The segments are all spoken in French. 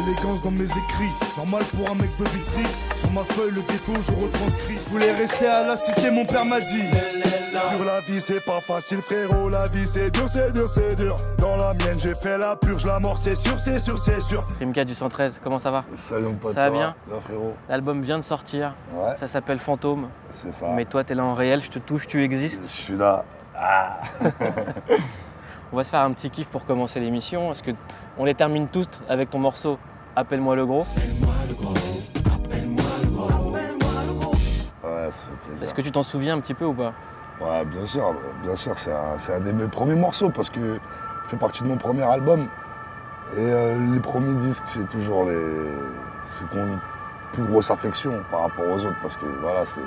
l'élégance dans mes écrits. Normal pour un mec de Vitry. Sur ma feuille, le ghetto, je retranscris. Je voulais rester à la cité, mon père m'a dit. Sur la vie c'est pas facile frérot, la vie c'est dur, c'est dur, c'est dur. Dans la mienne j'ai fait la purge, la mort c'est sûr, c'est sûr, c'est sûr. Rimka du 113, comment ça va? Salut mon pote, ça va bien? Non, frérot. L'album vient de sortir, Ouais. Ça s'appelle Fantôme. C'est ça. Mais toi t'es là en réel, je te touche, tu Je existes. suis là. Ah. On va se faire un petit kiff pour commencer l'émission. Est-ce que on les termine toutes avec ton morceau Appelle-moi le gros? Ouais, ça fait plaisir. Est-ce que tu t'en souviens un petit peu ou pas? Ouais, bien sûr, c'est un de mes premiers morceaux parce que ça fait partie de mon premier album. Et les premiers disques, c'est toujours ceux qui ont une plus grosse affection par rapport aux autres parce que voilà, c'est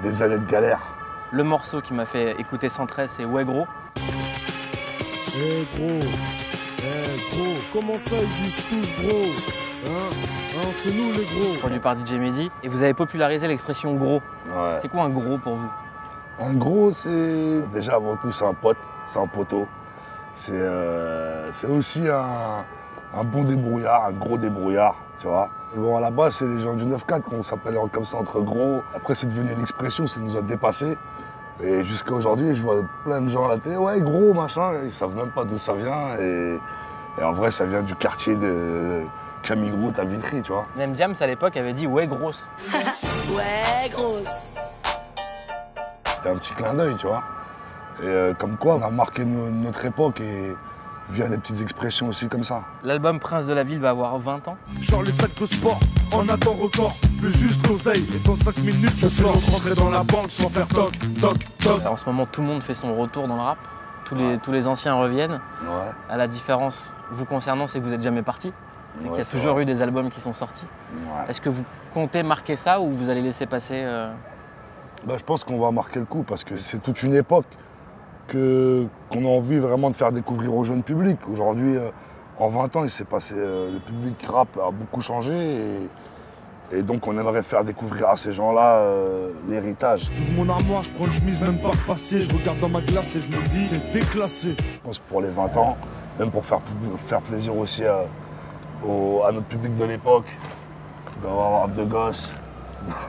des années de galère. Le morceau qui m'a fait écouter 113, c'est Ouais gros. Gros, comment ça ils disent tous gros? Hein, c'est nous les gros. Produit par DJ Mehdi. Et vous avez popularisé l'expression gros. Ouais. C'est quoi un gros pour vous? Un gros, c'est déjà avant tout, c'est un pote, c'est un poteau. C'est aussi un bon débrouillard, un gros débrouillard, tu vois. Bon, à la base, c'est les gens du 9-4 qu'on s'appelle comme ça entre gros. Après, c'est devenu une expression, ça nous a dépassé. Et jusqu'à aujourd'hui, je vois plein de gens à la télé, ouais, gros, machin, ils savent même pas d'où ça vient. Et en vrai, ça vient du quartier de Camille Groult à Vitry, tu vois. Même Diams à l'époque avait dit ouais grosse. Ouais, grosse. C'était un petit clin d'œil, tu vois. Et comme quoi, on a marqué notre époque et via des petites expressions aussi comme ça. L'album Prince de la Ville va avoir 20 ans. Genre les sacs de sport, en attend record. Veux juste l'oseille et dans 5 minutes je sors. Rentrer dans la banque sans faire toc, toc, toc. En ce moment, tout le monde fait son retour dans le rap. Tous les anciens reviennent. Ouais. À la différence vous concernant, c'est que vous n'êtes jamais parti. C'est qu'il y a c'est toujours vrai. eu des albums qui sont sortis. Ouais. Est-ce que vous comptez marquer ça ou vous allez laisser passer Bah, je pense qu'on va marquer le coup parce que c'est toute une époque qu'on a envie vraiment de faire découvrir au jeune public. Aujourd'hui, en 20 ans, il s'est passé, le public rap a beaucoup changé et donc on aimerait faire découvrir à ces gens-là l'héritage. J'ouvre mon armoire, je prends une chemise même pas repassée. Je regarde dans ma glace et je me dis c'est déclassé. Je pense pour les 20 ans, même pour faire plaisir aussi à notre public de l'époque, qui doit avoir 2 gosses,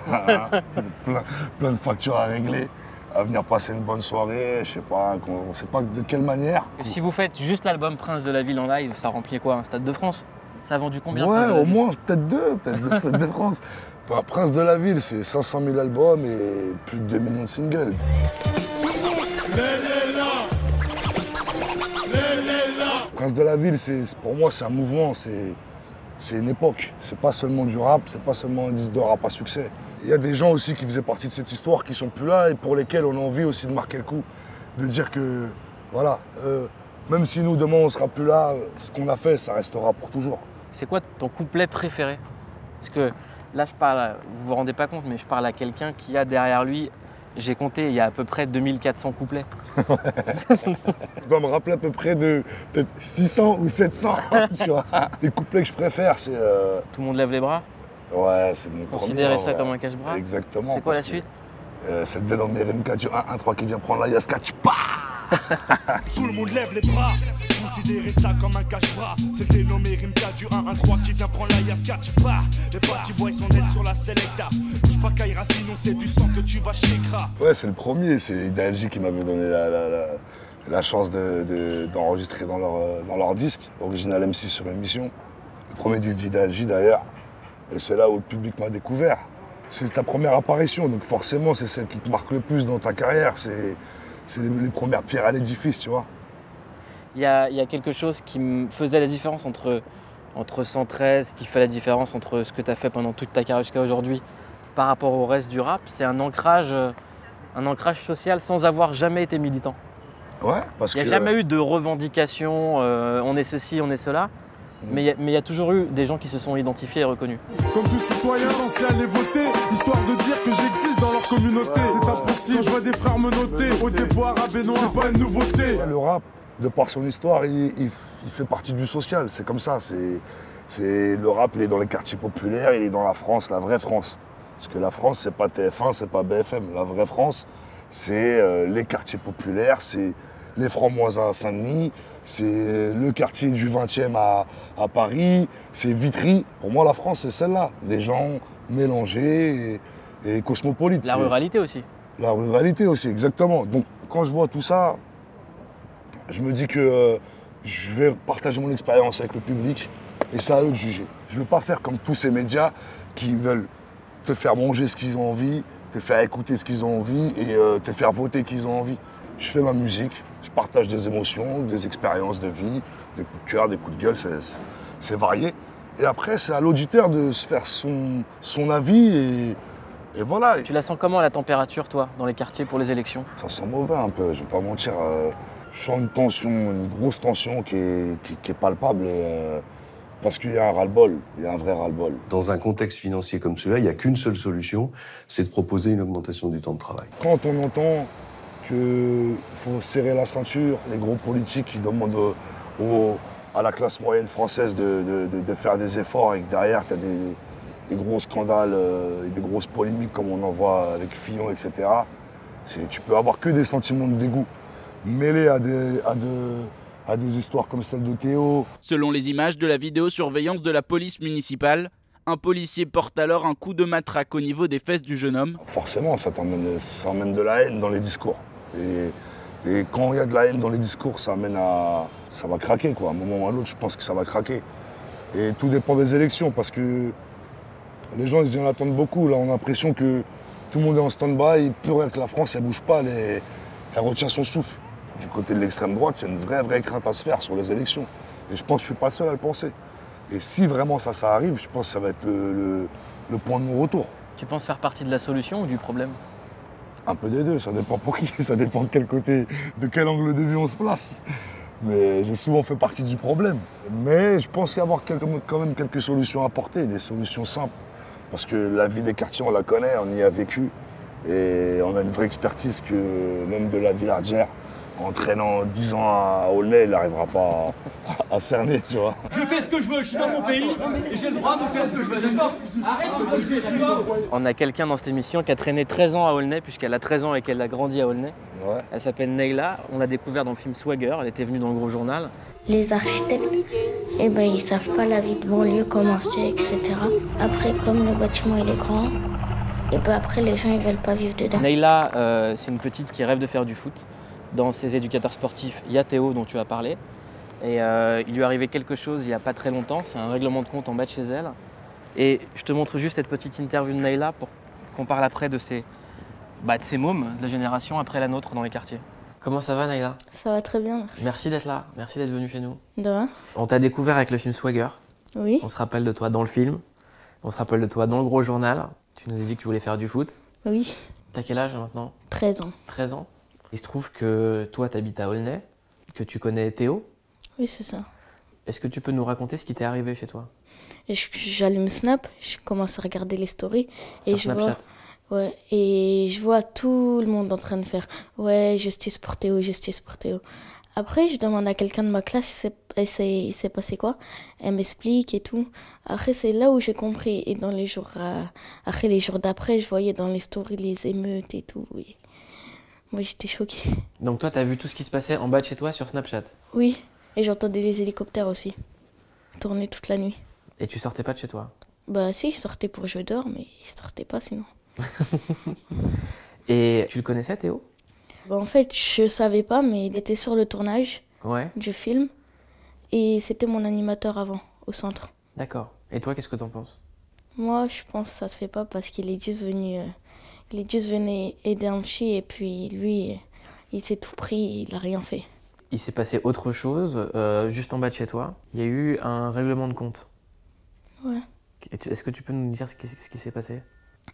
plein de factures à régler, à venir passer une bonne soirée, je sais pas, on sait pas de quelle manière. Si vous faites juste l'album Prince de la Ville en live, ça remplit quoi? Un stade de France? Ça a vendu combien? Ouais, Prince de la au Ville moins, peut-être deux Stades de France. Bah, Prince de la Ville, c'est 500 000 albums et plus de 2 millions de singles. Prince de la Ville, pour moi, c'est un mouvement, c'est une époque. C'est pas seulement du rap, c'est pas seulement un disque de rap à succès. Il y a des gens aussi qui faisaient partie de cette histoire qui sont plus là et pour lesquels on a envie aussi de marquer le coup. De dire que, voilà, même si nous, demain, on sera plus là, ce qu'on a fait, ça restera pour toujours. C'est quoi ton couplet préféré? Parce que là, je parle, vous vous rendez pas compte, mais je parle à quelqu'un qui a derrière lui, j'ai compté, il y a à peu près 2400 couplets. Je dois me rappeler à peu près de peut-être 600 ou 700, tu vois. Les couplets que je préfère, c'est... Tout le monde lève les bras? Ouais, c'est mon Considérer premier, ça ouais. comme un cache-bras? Exactement. C'est quoi la parce que, suite? c'est le dénommé Rimka du 1-1-3 qui vient prendre la Yaskatch. Tout le monde lève les bras. Considérez ça comme un cache-bras. C'est le dénommé Rimka du 1-1-3 qui vient prendre la Yaskatch. Les party boys sont nets sur la Selecta. Bouge pas Kaira, sinon c'est du sang que tu vas chez Kra. Ouais, c'est le premier. C'est Idalji qui m'avait donné la chance d'enregistrer dans leur disque. Original M6 sur émission. Le premier disque d'Idalji d'ailleurs. Et c'est là où le public m'a découvert. C'est ta première apparition, donc forcément c'est celle qui te marque le plus dans ta carrière. C'est les premières pierres à l'édifice, tu vois. Il y a quelque chose qui me faisait la différence entre 113, qui fait la différence entre ce que tu as fait pendant toute ta carrière jusqu'à aujourd'hui par rapport au reste du rap, c'est un ancrage social sans avoir jamais été militant. Ouais, parce Il que... n'y a jamais eu de revendication, on est ceci, on est cela, mais il y a toujours eu des gens qui se sont identifiés et reconnus. Comme tout citoyen censé aller voter, histoire de dire que j'existe dans leur communauté. C'est impossible, quand je vois des frères me noter, au déboire à Benoît, c'est pas une nouveauté. Le rap, de par son histoire, il fait partie du social, c'est comme ça. Le rap, il est dans les quartiers populaires, il est dans la France, la vraie France. Parce que la France, c'est pas TF1, c'est pas BFM. La vraie France, c'est les quartiers populaires, c'est les Francs à Saint-Denis, c'est le quartier du 20e à Paris, c'est Vitry. Pour moi, la France, c'est celle-là. Les gens mélangés et cosmopolites. La ruralité aussi. La ruralité aussi, exactement. Donc, quand je vois tout ça, je me dis que je vais partager mon expérience avec le public et c'est à eux de juger. Je ne veux pas faire comme tous ces médias qui veulent te faire manger ce qu'ils ont envie, te faire écouter ce qu'ils ont envie et te faire voter qu'ils ont envie. Je fais ma musique, je partage des émotions, des expériences de vie, des coups de cœur, des coups de gueule, c'est varié. Et après, c'est à l'auditeur de se faire son avis et voilà. Tu la sens comment la température, toi, dans les quartiers pour les élections? Ça sent mauvais un peu, je vais pas mentir. Je sens une tension, une grosse tension qui est palpable parce qu'il y a un ras-le-bol, il y a un vrai ras-le-bol. Dans un contexte financier comme celui-là, il n'y a qu'une seule solution, c'est de proposer une augmentation du temps de travail. Quand on entend qu'il faut serrer la ceinture, les gros politiques qui demandent à la classe moyenne française de faire des efforts et que derrière tu as des gros scandales et des grosses polémiques comme on en voit avec Fillon, etc. Tu peux avoir que des sentiments de dégoût mêlés à des histoires comme celle de Théo. Selon les images de la vidéosurveillance de la police municipale, un policier porte alors un coup de matraque au niveau des fesses du jeune homme. Forcément, ça emmène de la haine dans les discours. Et quand il y a de la haine dans les discours, ça va craquer, quoi. À un moment ou à l'autre, je pense que ça va craquer. Et tout dépend des élections, parce que les gens ils en attendent beaucoup. Là, on a l'impression que tout le monde est en stand-by, plus rien que la France, elle bouge pas, elle retient son souffle. Du côté de l'extrême droite, il y a une vraie crainte à se faire sur les élections. Et je pense que je ne suis pas le seul à le penser. Et si vraiment ça arrive, je pense que ça va être le point de non-retour. Tu penses faire partie de la solution ou du problème? Un peu des deux, ça dépend pour qui, ça dépend de quel côté, de quel angle de vue on se place. Mais j'ai souvent fait partie du problème. Mais je pense qu'il y a quand même quelques solutions à apporter, des solutions simples. Parce que la vie des quartiers, on la connaît, on y a vécu. Et on a une vraie expertise que même de la Villardière, en traînant 10 ans à Aulnay, il n'arrivera pas à cerner, tu vois. Je fais ce que je veux, je suis dans mon pays et j'ai le droit de faire ce que je veux, d'accord? Arrête de bouger, d'accord? On a quelqu'un dans cette émission qui a traîné 13 ans à Aulnay, puisqu'elle a 13 ans et qu'elle a grandi à Aulnay. Ouais. Elle s'appelle Neyla, on l'a découvert dans le film Swagger, elle était venue dans le Gros Journal. Les architectes, ils savent pas la vie de banlieue, comment c'est, etc. Après, comme le bâtiment il est grand, après les gens ils veulent pas vivre dedans. Neyla, c'est une petite qui rêve de faire du foot. Dans ses éducateurs sportifs, il y a Théo dont tu as parlé. Et il lui est arrivé quelque chose il n'y a pas très longtemps, c'est un règlement de compte en bas de chez elle. Et je te montre juste cette petite interview de Neyla pour qu'on parle après de ces mômes de la génération après la nôtre dans les quartiers. Comment ça va Neyla? Ça va très bien, merci. Merci d'être là, merci d'être venue chez nous. De rien. On t'a découvert avec le film Swagger. Oui. On se rappelle de toi dans le film, on se rappelle de toi dans le Gros Journal. Tu nous as dit que tu voulais faire du foot. Oui. T'as quel âge maintenant? 13 ans. 13 ans. Il se trouve que toi, tu habites à Aulnay, que tu connais Théo. Oui, c'est ça. Est-ce que tu peux nous raconter ce qui t'est arrivé chez toi? J'allume Snap, je commence à regarder les stories et Sur Snapchat. je vois tout le monde en train de faire « Ouais, justice pour Théo, justice pour Théo ». Après, je demande à quelqu'un de ma classe il s'est passé quoi. Elle m'explique et tout. Après, c'est là où j'ai compris. Et dans les jours d'après, je voyais dans les stories les émeutes et tout. Et moi, j'étais choquée. Donc toi, t'as vu tout ce qui se passait en bas de chez toi sur Snapchat? Oui, et j'entendais les hélicoptères aussi, tourner toute la nuit. Et tu sortais pas de chez toi? Bah si, je sortais pour jouer dehors, mais il sortait pas sinon. Et tu le connaissais, Théo? Bah, en fait, je savais pas, mais il était sur le tournage du film. Et c'était mon animateur avant, au centre. D'accord. Et toi, qu'est-ce que t'en penses? Moi, je pense que ça se fait pas parce qu'il est juste venu... Il est juste venu aider un petit et puis lui, il s'est tout pris et il a rien fait. Il s'est passé autre chose, juste en bas de chez toi. Il y a eu un règlement de compte. Ouais. Est-ce que tu peux nous dire ce qui s'est passé?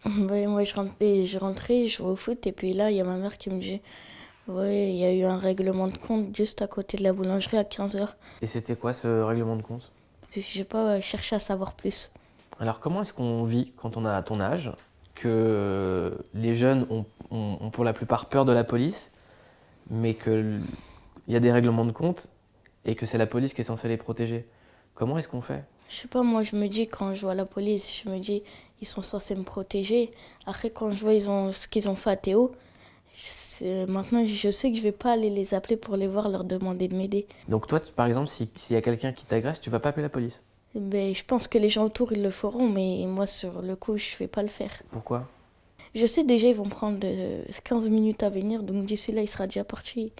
Moi, je rentrais, je jouais au foot et puis là, il y a ma mère qui me dit « Ouais, il y a eu un règlement de compte juste à côté de la boulangerie à 15h. » Et c'était quoi ce règlement de compte? J'ai pas cherché à savoir plus. Alors comment est-ce qu'on vit quand on a ton âge, que les jeunes ont pour la plupart peur de la police, mais qu'il y a des règlements de compte et que c'est la police qui est censée les protéger? Comment est-ce qu'on fait? Je sais pas, moi je me dis quand je vois la police, je me dis ils sont censés me protéger. Après quand je vois ce qu'ils ont fait à Théo, Maintenant, je sais que je vais pas aller les appeler pour les voir, leur demander de m'aider. Donc toi, par exemple, s'il y a quelqu'un qui t'agresse, tu vas pas appeler la police? Ben, je pense que les gens autour, ils le feront, mais moi, sur le coup, je vais pas le faire. Pourquoi? Je sais déjà, ils vont prendre 15 minutes à venir, donc d'ici là, il sera déjà parti,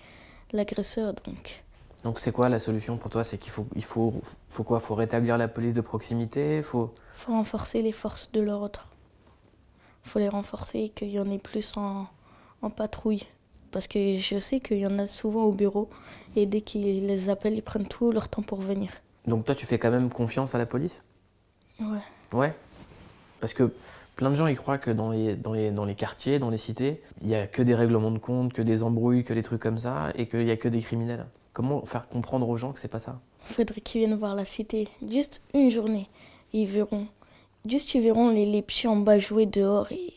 l'agresseur, donc... Donc c'est quoi la solution pour toi? C'est qu'il faut quoi? Faut rétablir la police de proximité? Faut renforcer les forces de l'ordre. Faut les renforcer, qu'il y en ait plus en patrouille. Parce que je sais qu'il y en a souvent au bureau, et dès qu'ils les appellent, ils prennent tout leur temps pour venir. Donc toi, tu fais quand même confiance à la police? Ouais. Ouais? Parce que plein de gens, ils croient que dans les quartiers, dans les cités, il n'y a que des règlements de compte, que des embrouilles, que des trucs comme ça, et qu'il n'y a que des criminels. Comment faire comprendre aux gens que c'est pas ça? Il faudrait qu'ils viennent voir la cité, juste une journée, et ils verront. Juste, ils verront les petits en bas jouer dehors, et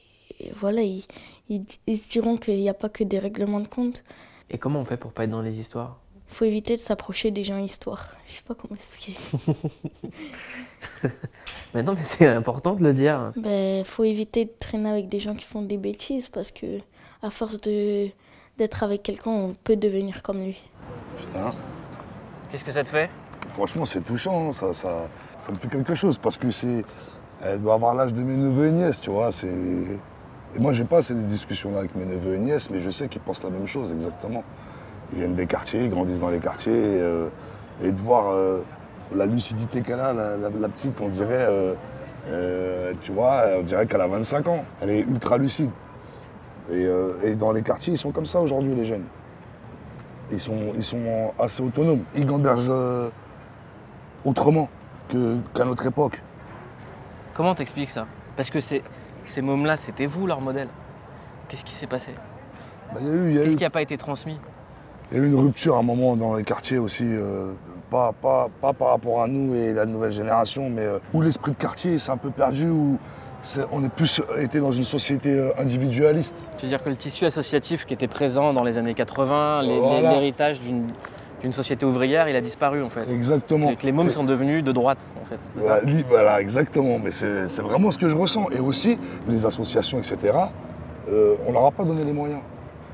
voilà, ils se diront qu'il n'y a pas que des règlements de compte. Et comment on fait pour pas être dans les histoires? Il faut éviter de s'approcher des gens histoires. Je sais pas comment expliquer. Mais non, mais c'est important de le dire. Ben, faut éviter de traîner avec des gens qui font des bêtises, parce que à force d'être avec quelqu'un, on peut devenir comme lui. Putain. Qu'est-ce que ça te fait? Franchement, c'est touchant, ça me fait quelque chose, parce que elle doit avoir l'âge de mes neveux et nièces, tu vois. Et moi, j'ai pas ces discussions-là avec mes neveux et nièces, mais je sais qu'ils pensent la même chose, exactement. Ils viennent des quartiers, ils grandissent dans les quartiers, et de voir la lucidité qu'elle a, la petite, on dirait, tu vois, on dirait qu'elle a 25 ans. Elle est ultra lucide. Et dans les quartiers, ils sont comme ça aujourd'hui, les jeunes. Ils sont assez autonomes. Ils gambergent autrement qu'à notre époque. Comment t'expliques ça? Parce que ces mômes-là, c'était vous, leur modèle. Qu'est-ce qui s'est passé? Qu'est-ce qui n'a pas été transmis? Il y a eu une rupture à un moment dans les quartiers aussi, pas par rapport à nous et la nouvelle génération, mais où l'esprit de quartier s'est un peu perdu, où on est plus été dans une société individualiste. Tu veux dire que le tissu associatif qui était présent dans les années 80, Voilà. l'héritage d'une société ouvrière, il a disparu en fait. Exactement. Que les mômes sont devenus de droite en fait. C'est ça? Voilà, exactement. Mais c'est vraiment ce que je ressens. Et aussi, les associations, etc., on leur a pas donné les moyens.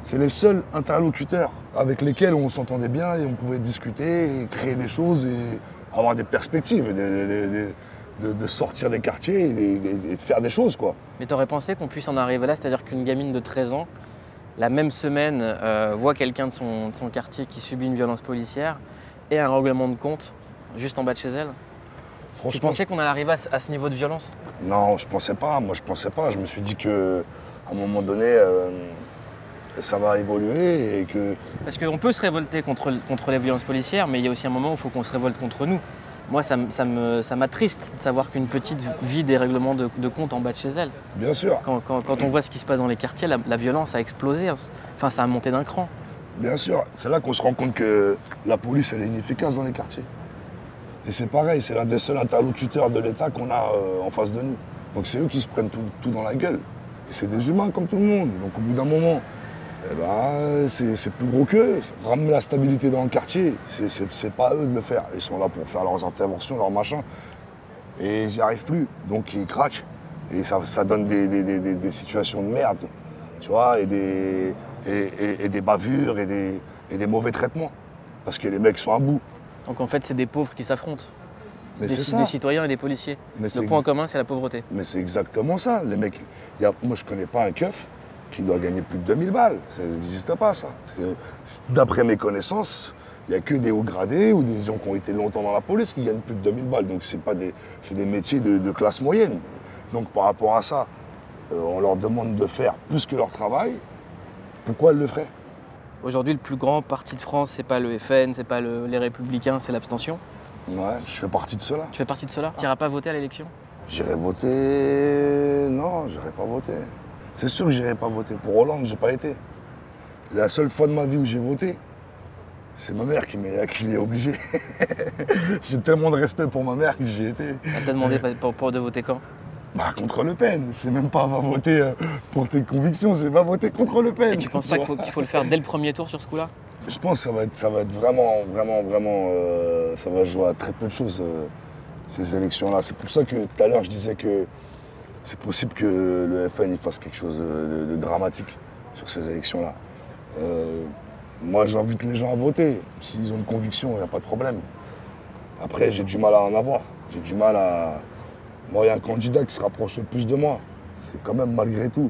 C'est les seuls interlocuteurs avec lesquels on s'entendait bien et on pouvait discuter, et créer des choses et avoir des perspectives, de sortir des quartiers et de faire des choses, quoi. Mais t'aurais pensé qu'on puisse en arriver là, c'est-à-dire qu'une gamine de 13 ans, la même semaine, voit quelqu'un de son quartier qui subit une violence policière et un règlement de compte juste en bas de chez elle? Tu pensais qu'on allait arriver à ce niveau de violence? Non, je pensais pas. Moi, je pensais pas. Je me suis dit qu'à un moment donné, ça va évoluer et que... Parce qu'on peut se révolter contre les violences policières, mais il y a aussi un moment où il faut qu'on se révolte contre nous. Moi, ça m'attriste de savoir qu'une petite vit des règlements de compte en bas de chez elle. Bien sûr. Quand on voit ce qui se passe dans les quartiers, la violence a explosé. Enfin, ça a monté d'un cran. Bien sûr. C'est là qu'on se rend compte que la police, elle est inefficace dans les quartiers. Et c'est pareil, c'est l'un des seuls interlocuteurs de l'État qu'on a en face de nous. Donc c'est eux qui se prennent tout dans la gueule. Et c'est des humains comme tout le monde. Donc au bout d'un moment, c'est plus gros qu'eux. Ramener la stabilité dans le quartier, c'est pas eux de le faire. Ils sont là pour faire leurs interventions, leurs machins. Et ils n'y arrivent plus. Donc ils craquent. Et ça donne des situations de merde. Tu vois, et des bavures et des mauvais traitements. Parce que les mecs sont à bout. Donc en fait, c'est des pauvres qui s'affrontent. Mais des citoyens et des policiers. Le point commun, c'est la pauvreté. Mais c'est exactement ça. Les mecs, moi, je connais pas un keuf qui doit gagner plus de 2000 balles. Ça n'existe pas, ça. D'après mes connaissances, il n'y a que des hauts gradés ou des gens qui ont été longtemps dans la police qui gagnent plus de 2000 balles. Donc c'est des métiers de classe moyenne. Donc par rapport à ça, on leur demande de faire plus que leur travail. Pourquoi elles le feraient? Aujourd'hui, le plus grand parti de France, c'est pas le FN, c'est pas les Républicains, c'est l'abstention. Ouais, je fais partie de cela. Tu fais partie de cela? Tu n'iras pas voter à l'élection? J'irai voter... Non, j'irai pas voter. C'est sûr que j'irai pas voter. Pour Hollande, j'ai pas été. La seule fois de ma vie où j'ai voté, c'est ma mère qui m'est obligée. J'ai tellement de respect pour ma mère que j'y ai été. Elle t'a demandé de voter quand? Bah, contre Le Pen. C'est même pas va voter pour tes convictions, c'est va voter contre Le Pen. Et tu penses pas qu'il faut le faire dès le premier tour sur ce coup-là? Je pense que ça va être vraiment, ça va jouer à très peu de choses, ces élections-là. C'est pour ça que tout à l'heure, je disais que c'est possible que le FN il fasse quelque chose de dramatique. sur ces élections-là. Moi, j'invite les gens à voter. S'ils ont une conviction, il n'y a pas de problème. Après, j'ai du mal à en avoir. J'ai du mal à... Moi, il y a un candidat qui se rapproche le plus de moi. C'est quand même malgré tout.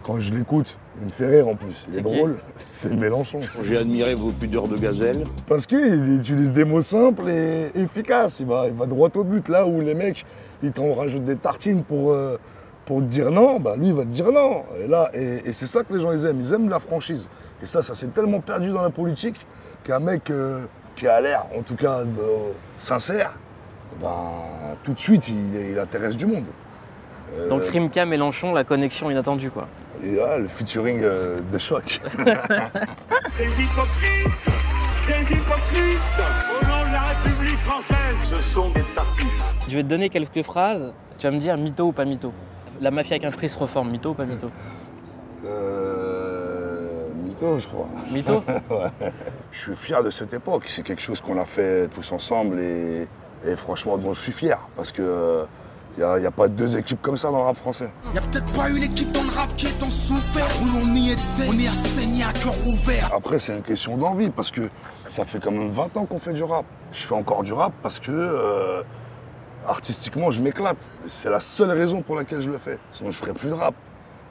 Quand je l'écoute, il me fait rire en plus. Il est drôle, c'est Mélenchon. J'ai admiré vos pudeurs de gazelle. Parce qu'il utilise des mots simples et efficaces. Il va droit au but. Là où les mecs, ils t'en rajoutent des tartines pour te dire non, bah lui, il va te dire non. Et c'est ça que les gens ils aiment la franchise. Et ça s'est tellement perdu dans la politique qu'un mec qui a l'air, en tout cas, sincère, ben, tout de suite, il intéresse du monde. Donc Rimka, Mélenchon, la connexion inattendue, quoi. Et là, le featuring de choc. Des hypocrites, au nom de la République française, ce sont des tartuffes. Je vais te donner quelques phrases, tu vas me dire mytho ou pas mytho. La mafia avec un free se reforme, mytho ou pas mytho? Mytho, je crois. Mytho? Ouais. Je suis fier de cette époque, c'est quelque chose qu'on a fait tous ensemble et franchement dont je suis fier parce que il n'y a pas deux équipes comme ça dans le rap français. Il n'y a peut-être pas une équipe dans le rap qui est en souffert, où l'on y était, on est à saigner à cœur ouvert. Après, c'est une question d'envie, parce que ça fait quand même 20 ans qu'on fait du rap. Je fais encore du rap parce que, artistiquement, je m'éclate. C'est la seule raison pour laquelle je le fais. Sinon, je ne ferais plus de rap.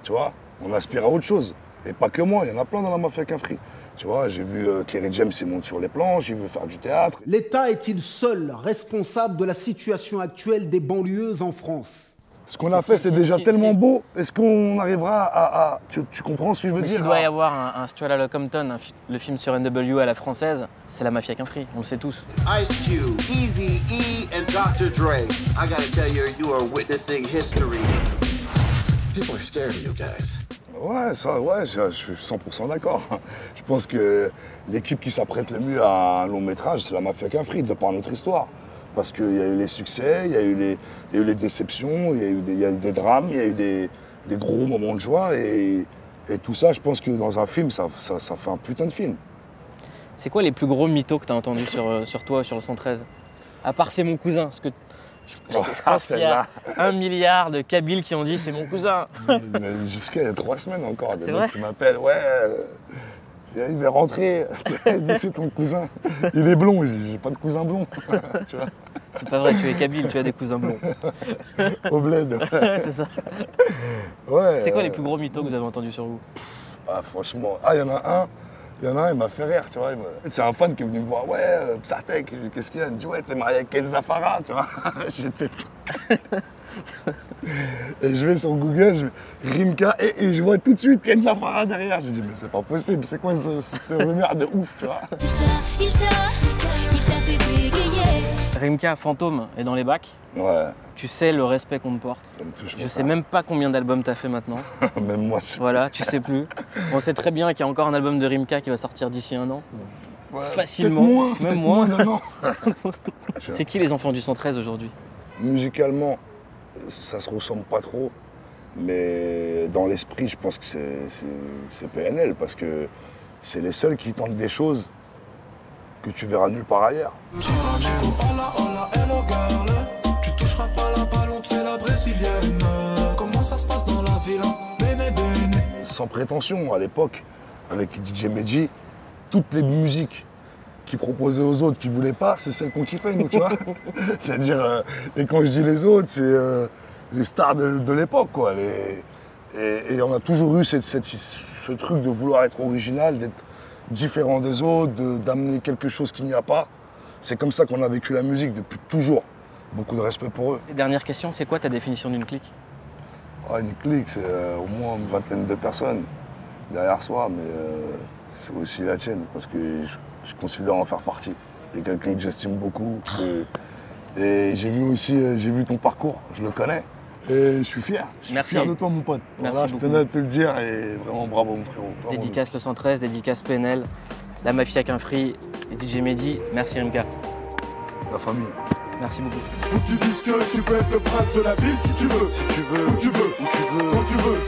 Tu vois, on aspire à autre chose. Et pas que moi, il y en a plein dans la mafia qu'un free. Tu vois, j'ai vu Kerry James il monte sur les planches, il veut faire du théâtre. L'État est-il seul responsable de la situation actuelle des banlieues en France? Ce qu'on a fait, c'est déjà tellement beau. Est-ce qu'on arrivera à... Tu comprends ce que je veux dire? Il doit y avoir un Stuart à Compton, le film sur NWA à la française, c'est la mafia qu'un free, on le sait tous. Ice Cube, Eazy-E and Dr. Dre. I gotta tell you, you are witnessing history. People are scared of you guys. Ouais, ça, ouais, je suis 100% d'accord. Je pense que l'équipe qui s'apprête le mieux à un long métrage, c'est la mafia qu'un free, de par notre histoire. Parce qu'il y a eu les succès, il y a eu les déceptions, il y a eu des drames, il y a eu des gros moments de joie. Et tout ça, je pense que dans un film, ça fait un putain de film. C'est quoi les plus gros mythos que tu as entendus sur toi, sur le 113? À part c'est mon cousin, parce que je pense qu'il y a 1 milliard de Kabyles qui ont dit c'est mon cousin. Jusqu'à il y a 3 semaines encore, des mecs qui m'appellent, il va rentrer, il dit c'est ton cousin. Il est blond, j'ai pas de cousin blond. Tu vois. C'est pas vrai, tu es Kabyle, tu as des cousins blonds. Au bled. C'est ça. Ouais, c'est quoi les plus gros mythos que vous avez entendus sur vous? Franchement, il y en a un, il m'a fait rire, tu vois. C'est un fan qui est venu me voir, Psartek, qu'est-ce qu'il y a? Il me dit, t'es marié avec Kenza Farah, tu vois. J'étais... Et je vais sur Google, Rimka, et je vois tout de suite Kenza Farah derrière. J'ai dit, mais c'est pas possible, c'est quoi cette rumeur de ouf, tu vois. Rimka, fantôme, est dans les bacs. Ouais. Tu sais le respect qu'on te porte. Je sais même pas combien d'albums t'as fait maintenant. Même moi, je sais. Voilà, tu sais plus. On sait très bien qu'il y a encore un album de Rimka qui va sortir d'ici 1 an. Ouais, facilement. Même moins. Non. C'est qui les enfants du 113 aujourd'hui? Musicalement, ça se ressemble pas trop. Mais dans l'esprit, je pense que c'est PNL parce que c'est les seuls qui tentent des choses que tu verras nulle part ailleurs. Tu toucheras pas la balle, on te fait la brésilienne. Comment ça se passe dans la ville? Sans prétention, à l'époque, avec DJ Medji, toutes les musiques qu'il proposait aux autres qui voulaient pas, c'est celles qu'on kiffait, nous, tu vois. C'est-à-dire, et quand je dis les autres, c'est les stars de l'époque, quoi. Et on a toujours eu ce truc de vouloir être original, d'être différent des autres, d'amener quelque chose qu'il n'y a pas. C'est comme ça qu'on a vécu la musique depuis toujours. Beaucoup de respect pour eux. Et dernière question, c'est quoi ta définition d'une clique? Une clique, c'est au moins une vingtaine de personnes derrière soi, mais c'est aussi la tienne, parce que je considère en faire partie. T'es quelqu'un que j'estime beaucoup. Et j'ai vu ton parcours, je le connais. Et je suis fier. Merci. Fier de toi, mon pote. Merci beaucoup. Je tenais à te le dire et vraiment bravo, mon frérot. Dédicace le 113, dédicace PNL, la mafia qu'un free et DJ Medji. Merci Rimka. La famille. Merci beaucoup. Où tu dis que tu peux être le prince de la ville si tu veux. Où tu veux. Quand tu veux.